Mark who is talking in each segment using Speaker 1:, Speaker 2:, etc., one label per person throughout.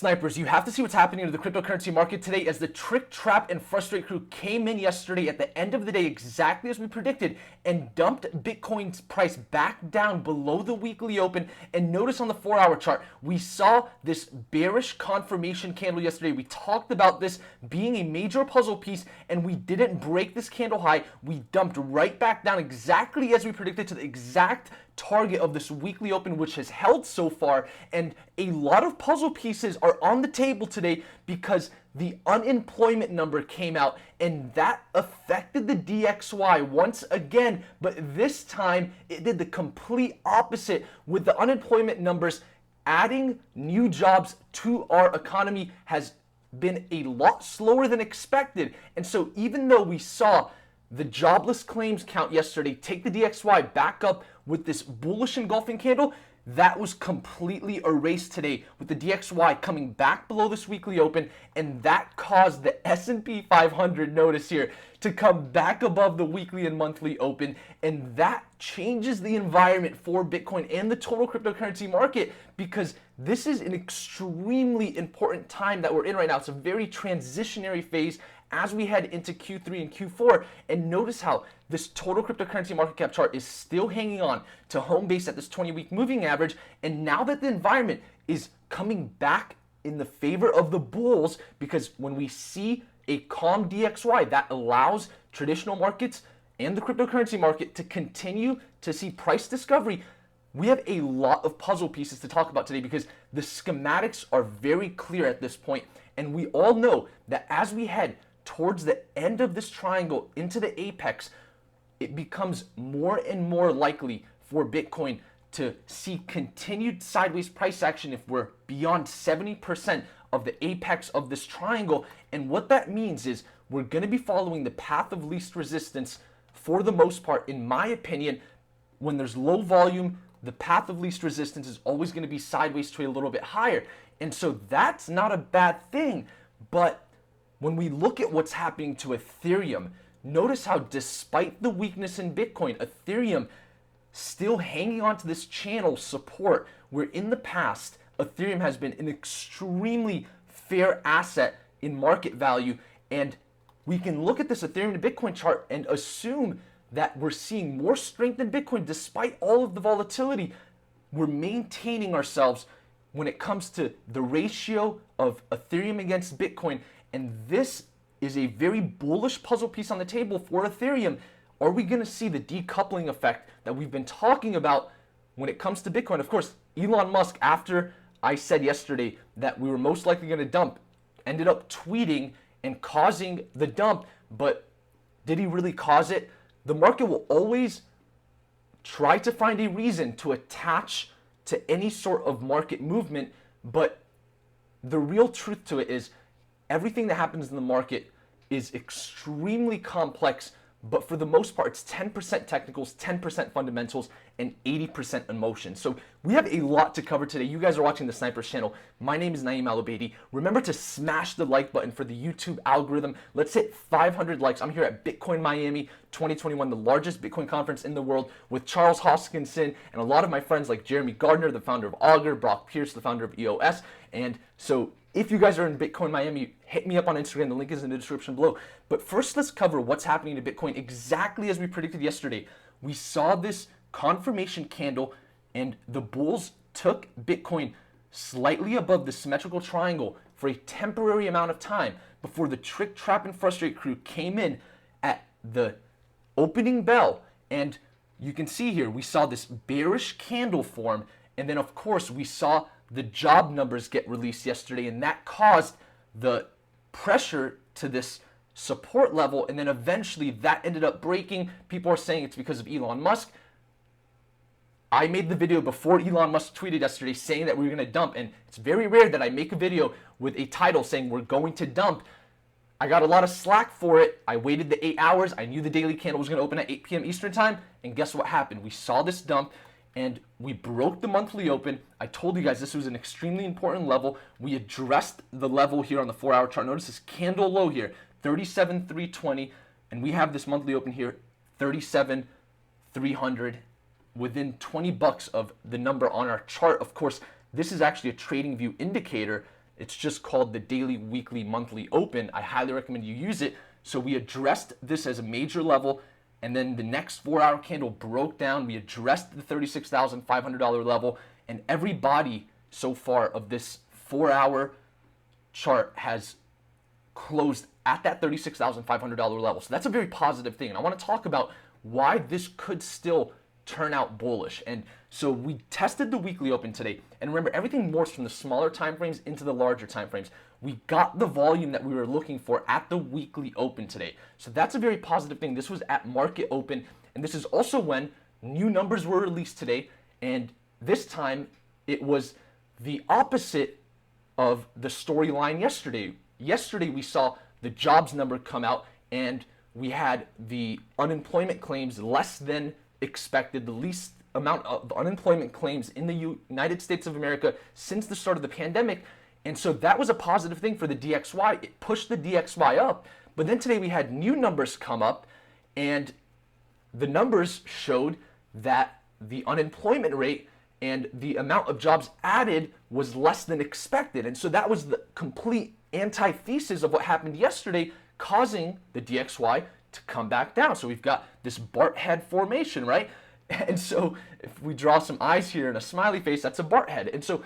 Speaker 1: Snipers, you have to see what's happening to the cryptocurrency market today as the trick, trap, and frustrate crew came in yesterday at the end of the day exactly as we predicted and dumped Bitcoin's price back down below the weekly open. And notice on the 4-hour chart, we saw this bearish confirmation candle yesterday. We talked about this being a major puzzle piece and we didn't break this candle high. We dumped right back down exactly as we predicted to the exact target of this weekly open, which has held so far. And a lot of puzzle pieces are on the table today because the unemployment number came out and that affected the DXY once again, but this time it did the complete opposite with the unemployment numbers. Adding new jobs to our economy has been a lot slower than expected. And so even though we saw the jobless claims count yesterday take the DXY back up with this bullish engulfing candle, that was completely erased today with the DXY coming back below this weekly open, and that caused the S&P 500, notice here, to come back above the weekly and monthly open, and that changes the environment for Bitcoin and the total cryptocurrency market because this is an extremely important time that we're in right now. It's a very transitionary phase as we head into Q3 and Q4, and notice how this total cryptocurrency market cap chart is still hanging on to home base at this 20-week moving average. And now that the environment is coming back in the favor of the bulls, because when we see a calm DXY, that allows traditional markets and the cryptocurrency market to continue to see price discovery. We have a lot of puzzle pieces to talk about today because the schematics are very clear at this point, and we all know that as we head towards the end of this triangle into the apex, it becomes more and more likely for Bitcoin to see continued sideways price action if we're beyond 70% of the apex of this triangle. And what that means is we're going to be following the path of least resistance for the most part. In my opinion, when there's low volume, the path of least resistance is always going to be sideways to a little bit higher. And so that's not a bad thing. But when we look at what's happening to Ethereum, notice how despite the weakness in Bitcoin, Ethereum still hanging on to this channel support, where in the past, Ethereum has been an extremely fair asset in market value. And we can look at this Ethereum to Bitcoin chart and assume that we're seeing more strength in Bitcoin despite all of the volatility. We're maintaining ourselves when it comes to the ratio of Ethereum against Bitcoin. And this is a very bullish puzzle piece on the table for Ethereum. Are we going to see the decoupling effect that we've been talking about when it comes to Bitcoin? Of course, Elon Musk, after I said yesterday that we were most likely going to dump, ended up tweeting and causing the dump. But did he really cause it? The market will always try to find a reason to attach to any sort of market movement. But the real truth to it is everything that happens in the market is extremely complex, but for the most part, it's 10% technicals, 10% fundamentals, and 80% emotion. So we have a lot to cover today. You guys are watching the Snipers channel. My name is Naeem Al-Obeidi. Remember to smash the like button for the YouTube algorithm. Let's hit 500 likes. I'm here at Bitcoin Miami 2021, the largest Bitcoin conference in the world, with Charles Hoskinson and a lot of my friends like Jeremy Gardner, the founder of Augur, Brock Pierce, the founder of EOS. And so if you guys are in Bitcoin Miami, hit me up on Instagram. The link is in the description below. But first, let's cover what's happening to Bitcoin exactly as we predicted yesterday. We saw this confirmation candle, and the bulls took Bitcoin slightly above the symmetrical triangle for a temporary amount of time before the trick, trap, and frustrate crew came in at the opening bell. And you can see here, we saw this bearish candle form, and then of course we saw the job numbers get released yesterday, and that caused the pressure to this support level, and then eventually that ended up breaking. People are saying it's because of Elon Musk. I made the video before Elon Musk tweeted yesterday saying that we were going to dump, and it's very rare that I make a video with a title saying we're going to dump. I got a lot of slack for it. I waited the 8 hours. I knew the daily candle was going to open at 8 p.m. Eastern time, and guess what happened? We saw this dump, and we broke the monthly open. I told you guys this was an extremely important level. We addressed the level here on the 4-hour chart. Notice this candle low here, 37,320, and we have this monthly open here, 37,300, within 20 bucks of the number on our chart. Of course, this is actually a trading view indicator. It's just called the daily, weekly, monthly open. I highly recommend you use it. So we addressed this as a major level, and then the next 4-hour candle broke down. We addressed the $36,500 level, and every body so far of this 4-hour chart has closed at that $36,500 level. So that's a very positive thing. And I want to talk about why this could still turn out bullish. And so we tested the weekly open today. And remember, everything morphs from the smaller time frames into the larger time frames. We got the volume that we were looking for at the weekly open today. So that's a very positive thing. This was at market open. And this is also when new numbers were released today. And this time it was the opposite of the storyline yesterday. Yesterday we saw the jobs number come out, and we had the unemployment claims less than expected, the least amount of unemployment claims in the United States of America since the start of the pandemic. And so that was a positive thing for the DXY. It pushed the DXY up. But then today we had new numbers come up, and the numbers showed that the unemployment rate and the amount of jobs added was less than expected. And so that was the complete antithesis of what happened yesterday, causing the DXY to come back down. So we've got this Bart head formation, right? And so if we draw some eyes here and a smiley face, that's a Bart head. And so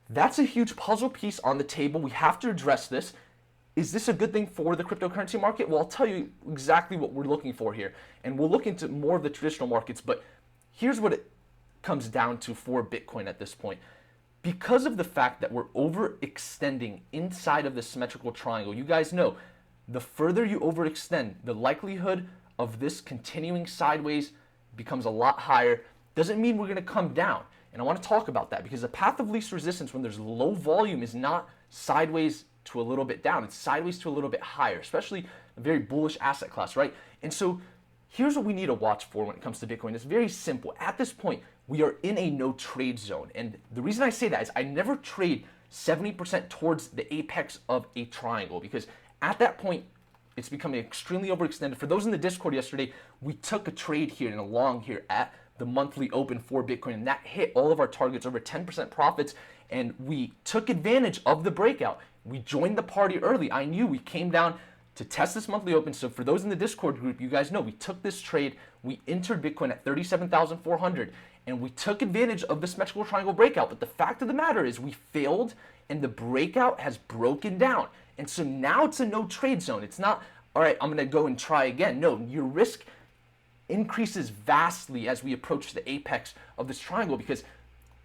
Speaker 1: that's a huge puzzle piece on the table. We have to address this. Is this a good thing for the cryptocurrency market? Well, I'll tell you exactly what we're looking for here. And we'll look into more of the traditional markets, but here's what it comes down to for Bitcoin at this point. Because of the fact that we're overextending inside of the symmetrical triangle, you guys know the further you overextend, the likelihood of this continuing sideways becomes a lot higher. Doesn't mean we're going to come down. And I want to talk about that because the path of least resistance when there's low volume is not sideways to a little bit down. It's sideways to a little bit higher, especially a very bullish asset class, right? And so here's what we need to watch for when it comes to Bitcoin. It's very simple. At this point, we are in a no trade zone. And the reason I say that is I never trade 70% towards the apex of a triangle because at that point, it's becoming extremely overextended. For those in the Discord yesterday, we took a trade here and a long here at the monthly open for Bitcoin, and that hit all of our targets, over 10% profits, and we took advantage of the breakout. We joined the party early. I knew we came down to test this monthly open. So for those in the Discord group, you guys know we took this trade. We entered Bitcoin at 37,400, and we took advantage of the symmetrical triangle breakout. But the fact of the matter is we failed, and the breakout has broken down. And so now it's a no trade zone. It's not, all right, I'm going to go and try again. No, your risk increases vastly as we approach the apex of this triangle because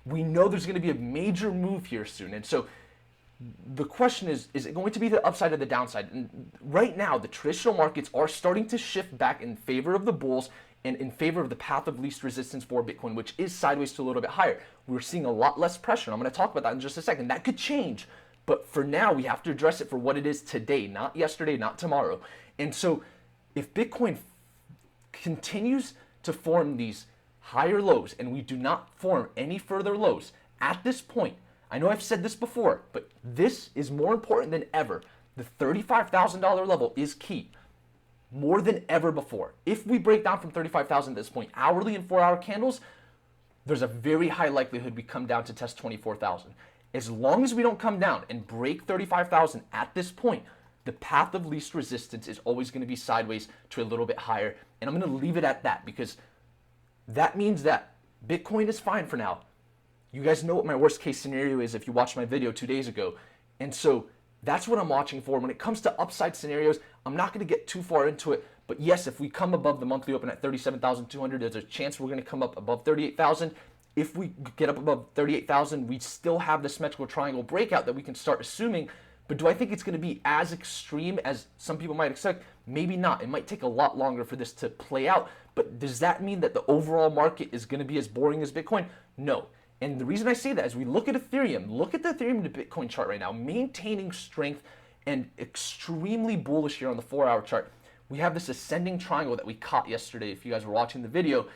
Speaker 1: we know there's going to be a major move here soon. And so the question is it going to be the upside or the downside? And right now, the traditional markets are starting to shift back in favor of the bulls and in favor of the path of least resistance for Bitcoin, which is sideways to a little bit higher. We're seeing a lot less pressure. And I'm going to talk about that in just a second. That could change. But for now, we have to address it for what it is today, not yesterday, not tomorrow. And so if Bitcoin continues to form these higher lows and we do not form any further lows at this point, I know I've said this before, but this is more important than ever. The $35,000 level is key, more than ever before. If we break down from 35,000 at this point, hourly and 4-hour candles, there's a very high likelihood we come down to test 24,000. As long as we don't come down and break 35,000 at this point, the path of least resistance is always going to be sideways to a little bit higher. And I'm going to leave it at that because that means that Bitcoin is fine for now. You guys know what my worst case scenario is if you watched my video 2 days ago. And so that's what I'm watching for. When it comes to upside scenarios, I'm not going to get too far into it. But yes, if we come above the monthly open at 37,200, there's a chance we're going to come up above 38,000. If we get up above 38,000, we still have the symmetrical triangle breakout that we can start assuming. But do I think it's going to be as extreme as some people might expect? Maybe not. It might take a lot longer for this to play out. But does that mean that the overall market is going to be as boring as Bitcoin? No. And the reason I say that is we look at Ethereum. Look at the Ethereum to Bitcoin chart right now, maintaining strength and extremely bullish here on the 4-hour chart. We have this ascending triangle that we caught yesterday if you guys were watching the video.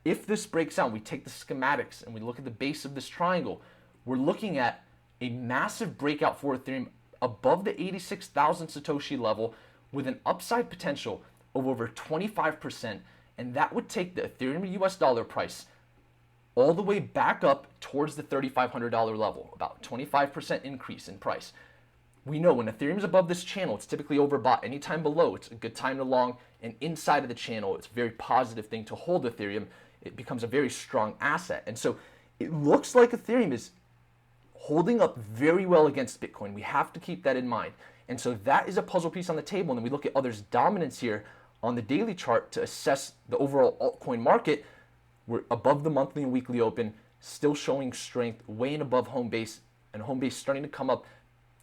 Speaker 1: If this breaks down, we take the schematics and we look at the base of this triangle. We're looking at a massive breakout for Ethereum above the 86,000 Satoshi level with an upside potential of over 25%. And that would take the Ethereum to US dollar price all the way back up towards the $3,500 level, about 25% increase in price. We know when Ethereum is above this channel, it's typically overbought. Anytime below, it's a good time to long. And inside of the channel, it's a very positive thing to hold Ethereum. It becomes a very strong asset. And so it looks like Ethereum is holding up very well against Bitcoin. We have to keep that in mind. And so that is a puzzle piece on the table. And then we look at others' dominance here on the daily chart to assess the overall altcoin market. We're above the monthly and weekly open, still showing strength, way and above home base, and home base starting to come up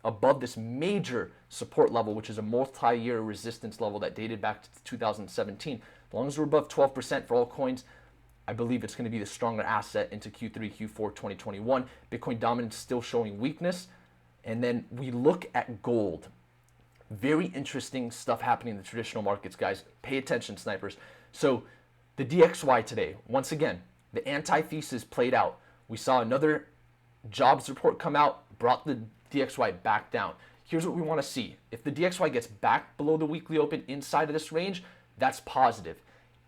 Speaker 1: above this major support level, which is a multi-year resistance level that dated back to 2017. As long as we're above 12% for altcoins, I believe it's going to be the stronger asset into Q3, Q4 2021. Bitcoin dominance still showing weakness. And then we look at gold. Very interesting stuff happening in the traditional markets, guys. Pay attention, snipers. So the DXY today, once again, the antithesis played out. We saw another jobs report come out, brought the DXY back down. Here's what we want to see. If the DXY gets back below the weekly open inside of this range, that's positive.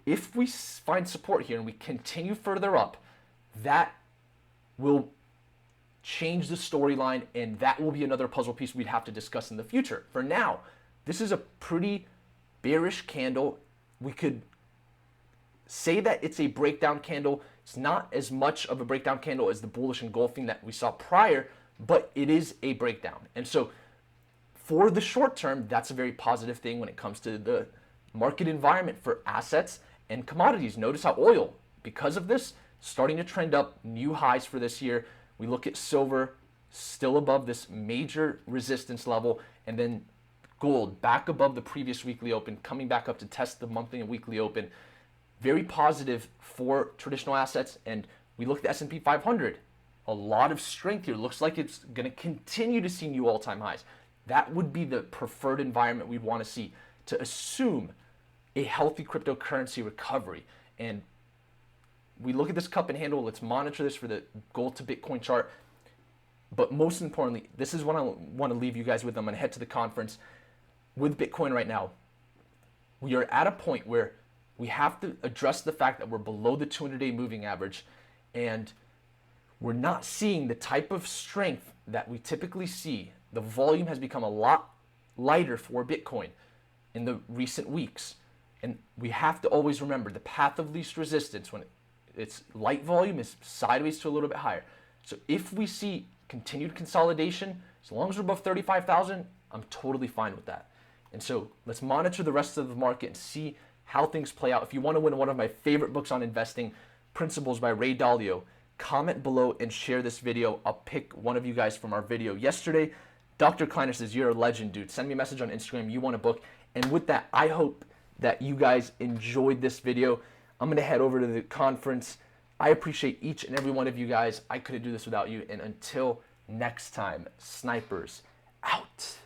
Speaker 1: If we find support here and we continue further up, that will change the storyline, and that will be another puzzle piece we'd have to discuss in the future. For now, this is a pretty bearish candle. We could say that it's a breakdown candle. It's not as much of a breakdown candle as the bullish engulfing that we saw prior, but it is a breakdown. And so for the short term, that's a very positive thing when it comes to the market environment for assets and commodities. Notice how oil, because of this, starting to trend up, new highs for this year. We look at silver, still above this major resistance level, and then gold back above the previous weekly open, coming back up to test the monthly and weekly open. Very positive for traditional assets. And we look at the S&P 500. A lot of strength here. Looks like it's going to continue to see new all-time highs. That would be the preferred environment we'd want to see to assume a healthy cryptocurrency recovery. And we look at this cup and handle. Let's monitor this for the gold to Bitcoin chart. But most importantly, this is what I want to leave you guys with. I'm going to head to the conference with Bitcoin right now. We are at a point where we have to address the fact that we're below the 200-day moving average, and we're not seeing the type of strength that we typically see. The volume has become a lot lighter for Bitcoin in the recent weeks. And we have to always remember the path of least resistance when it's light volume is sideways to a little bit higher. So if we see continued consolidation, as long as we're above 35,000, I'm totally fine with that. And so let's monitor the rest of the market and see how things play out. If you want to win one of my favorite books on investing, Principles by Ray Dalio, comment below and share this video. I'll pick one of you guys from our video yesterday. Dr. Kleiner says, you're a legend, dude. Send me a message on Instagram. You want a book. And with that, I hope that you guys enjoyed this video. I'm going to head over to the conference. I appreciate each and every one of you guys. I couldn't do this without you. And until next time, snipers out.